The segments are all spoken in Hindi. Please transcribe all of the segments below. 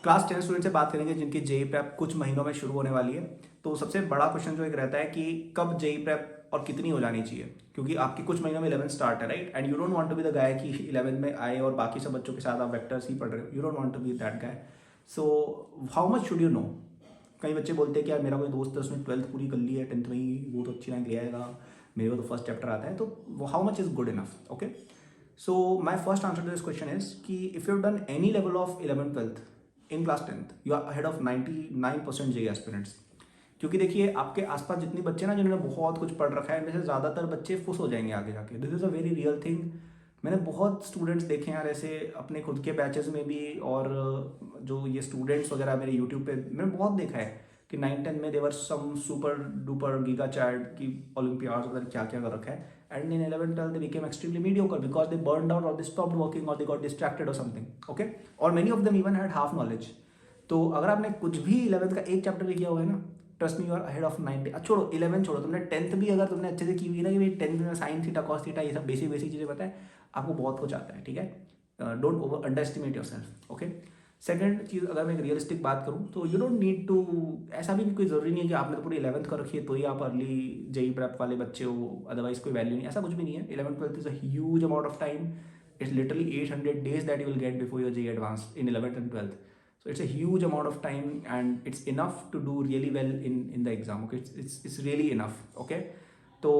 क्लास 10 स्टूडेंट से बात करेंगे जिनकी जेई प्रेप कुछ महीनों में शुरू होने वाली है। तो सबसे बड़ा क्वेश्चन जो एक रहता है कि कब जेई प्रेप और कितनी हो जानी चाहिए, क्योंकि आपकी कुछ महीनों में 11 स्टार्ट है, right? And you don't want to be the guy कि 11 में आए और बाकी सब बच्चों के साथ आप वेक्टर्स ही पढ़ रहे हो। You don't want to be that guy. So how much should you know? कई बच्चे बोलते हैं कि यार मेरा कोई दोस्त है उसने 12th पूरी कर ली है, 10th में ही वो तो अच्छी रैंक ले आएगा, मेरे को तो फर्स्ट चैप्टर आता है। तो how much is good enough? Okay, so my first answer to this question is कि if you done any level of 11th-12th in class 10th you are ahead of 99% JEE aspirants. क्योंकि देखिए आपके आसपास जितने बच्चे ना जिन्होंने बहुत कुछ पढ़ रखा है, इनमें से ज़्यादातर बच्चे फुस हो जाएंगे आगे जाके। This is a very real thing. मैंने बहुत स्टूडेंट्स देखे हैं यार ऐसे अपने खुद के बैचेस में भी, और जो ये स्टूडेंट्स वगैरह मेरे यूट्यूब पे मैंने बहुत देखा है कि 9-10 में देवर some super duper giga chad की ओलंपियाड्स वगैरह क्या क्या कर रखा है, and in 11th-12th they became extremely mediocre because they burned out or they stopped working or they got distracted or something, okay? और many of them even had half knowledge। तो अगर आपने कुछ भी 11th का एक चैप्टर भी किया हुआ है ना, trust me you are ahead of 90। छोड़ो 11 छोड़ो, तुमने 10th भी अगर तुमने अच्छे से की हुई ना कि भाई 10th में साइन थीटा कॉस थीटा ये सब बेसिक बेसिक चीज़ें पता है, आपको बहुत कुछ आता है, ठीक है? Don't over under estimate yourself, okay? Second चीज़, अगर मैं एक रियलिस्टिक बात करूँ तो यू डोंट नीड टू, ऐसा भी कोई ज़रूरी नहीं है कि आपने तो पूरी 11th कर रखी है तो ही आप अर्ली जेई प्रेप वाले बच्चे हो, अदरवाइज कोई वैल्यू नहीं, ऐसा कुछ भी नहीं है। 11th-12th is a huge amount of time. It's literally 800 days that you will get before your JEE advanced in 11th and 12th। So it's a huge amount of time and it's enough to do really well in the exam, okay? It's really enough, okay? तो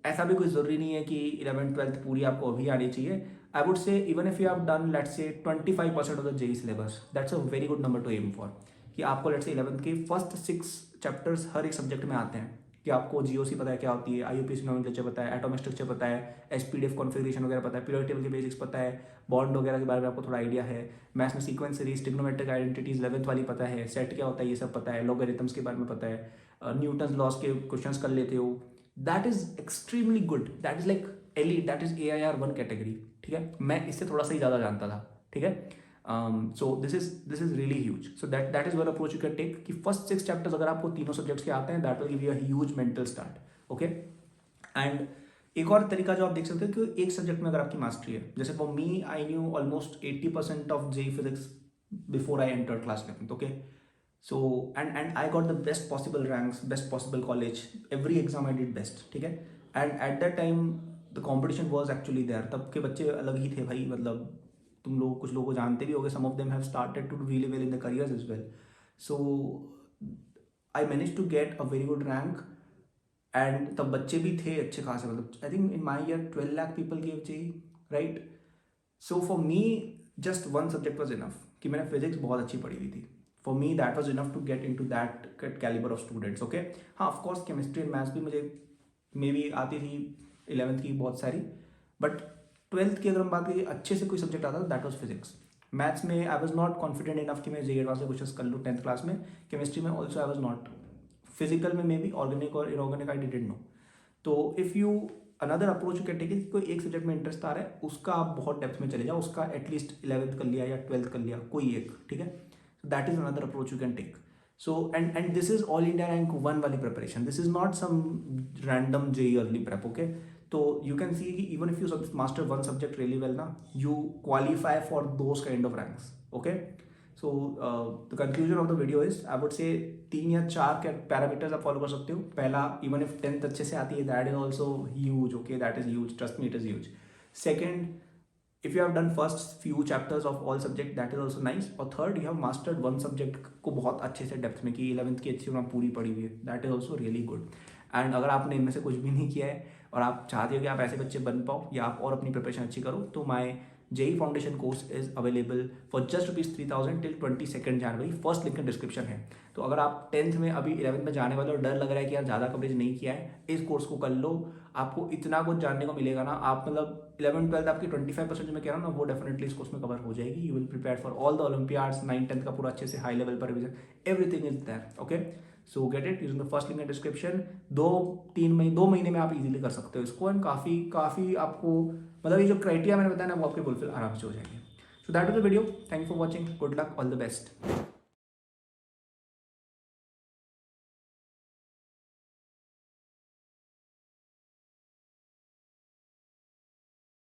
ऐसा भी कोई ज़रूरी नहीं है कि 11th-12th पूरी आपको अभी आनी चाहिए। I would say even if you have done let's say 25% of the JEE syllabus, that's a very good number to aim for. कि आपको लेट्स से 11th के फर्स्ट 6 चैप्टर्स हर एक सब्जेक्ट में आते हैं, कि आपको जीओसी पता है क्या होती है, आईयूपीएसी नोमेनक्लेचर पता है, एटॉमिक स्ट्रक्चर पता है, एसपीडीएफ कॉन्फ़िगरेशन वगैरह पता है, पीरियोडिक टेबल के बेसिक्स पता है, बॉन्ड वगैरह के बारे में आपको थोड़ा आइडिया है, मैथ्स में sequence series, trigonometric identities 11th वाली पता है, सेट क्या होता है ये सब पता है, लॉगरिथम्स के बारे में पता है, न्यूटन्स लॉस के क्वेश्चंस कर लेते हो। That is extremely good, that is like ally, that is AIR 1 category, ठीक है? मैं इससे थोड़ा सा ही ज़्यादा जानता था, ठीक है? So this is really huge. So that is one approach you can take कि फर्स्ट 6 चैप्टर्स अगर आपको तीनों सब्जेक्ट्स के आते हैं, that will give you a huge mental start, okay? And एक और तरीका जो आप देख सकते हो कि एक सब्जेक्ट में अगर आपकी मास्टरी है, जैसे for me I knew almost 80% of JEE physics before I enter class 11th, okay? So and I got the best possible ranks, best possible college, every exam I did best, ठीक है? And at that time the competition was actually there. तब के बच्चे अलग ही थे भाई, मतलब तुम लोग कुछ लोगों को जानते भी होगे, some of them have started to do really well in the careers as well. So I manage to get a very good rank, and तब बच्चे भी थे अच्छे खासे, मतलब I think in my year 12 lakh people give JEE, right? So for me just one subject was enough, कि मैंने फिजिक्स बहुत अच्छी पढ़ी हुई थी। For me that was enough to get in to that calibre of students, okay? हाँ, ऑफकोर्स केमिस्ट्री एंड मैथ्स भी मुझे मे बी आती थी 11th की बहुत सारी, बट 12th की अगर हम बात करें अच्छे से कोई सब्जेक्ट आता था दैट वॉज फिजिक्स। मैथ्स में आई वॉज नॉट कॉन्फिडेंट इनफ कि मैं जेई एडवांस से क्वेश्चन कर लूँ 10th क्लास में। केमिस्ट्री में also I was not. Physical में मे बी ऑर्गेनिक और इनऑर्गेनिक आई डिडंट नो। तो if you another approach you can take is, कोई एक सब्जेक्ट में इंटरेस्ट आ रहा है उसका आप बहुत डेप्थ में चले जाओ, उसका एटलीस्ट 11th कर लिया या 12th कर लिया, कोई एक, ठीक है? That is another approach you can take. So and this is all India rank 1 वाली preparation, this is not some random JEE early prep, okay? तो यू कैन सी कि even if you master one subject really well ना, you qualify for those kind of ranks, okay? So the conclusion of the video is I would say 3 या 4 पैरामीटर्स आप फॉलो कर सकते हो। पहला, इवन इफ 10th अच्छे से आती है, that is also huge, okay? That is huge, trust me, it is huge. Second, if you have done first few chapters of all subject, that is also nice। और third, you have mastered one subject को बहुत अच्छे से डेप्थ में, कि 11th की अच्छी उन्होंने पूरी पढ़ी हुई है, that is also really good। And अगर आपने इनमें से कुछ भी नहीं किया है और आप चाहते हो कि आप ऐसे बच्चे बन पाओ या आप और अपनी प्रिपरेशन अच्छी करो, तो my JEE foundation course is available for just ₹3000 till 22 जनवरी। फर्स्ट लिंक डिस्क्रिप्शन है। तो अगर आप 10th में अभी 11th में जाने वाले और डर लग रहा है कि यार ज़्यादा कवरेज नहीं किया है, इस कोर्स को कर लो। आपको इतना कुछ जानने को मिलेगा ना, आप मतलब 11th-12th आपकी 25% जो मैं कह रहा हूँ ना, वो डेफिनेटली इस कोर्स में कवर हो जाएगी। You will prepare for all the olympiads, 9-10th का पूरा अच्छे से हाई लेवल पर revision, everything is there, okay? So get it using the first link in description. 2 महीने में आप इजीली कर सकते हो इसको, एंड काफ़ी आपको मतलब ये जो क्राइटेरिया मैंने बताया ना, वो आपके फुलफिल आराम से हो जाएंगे। So that was the video, thank you for watching, good luck, all the best.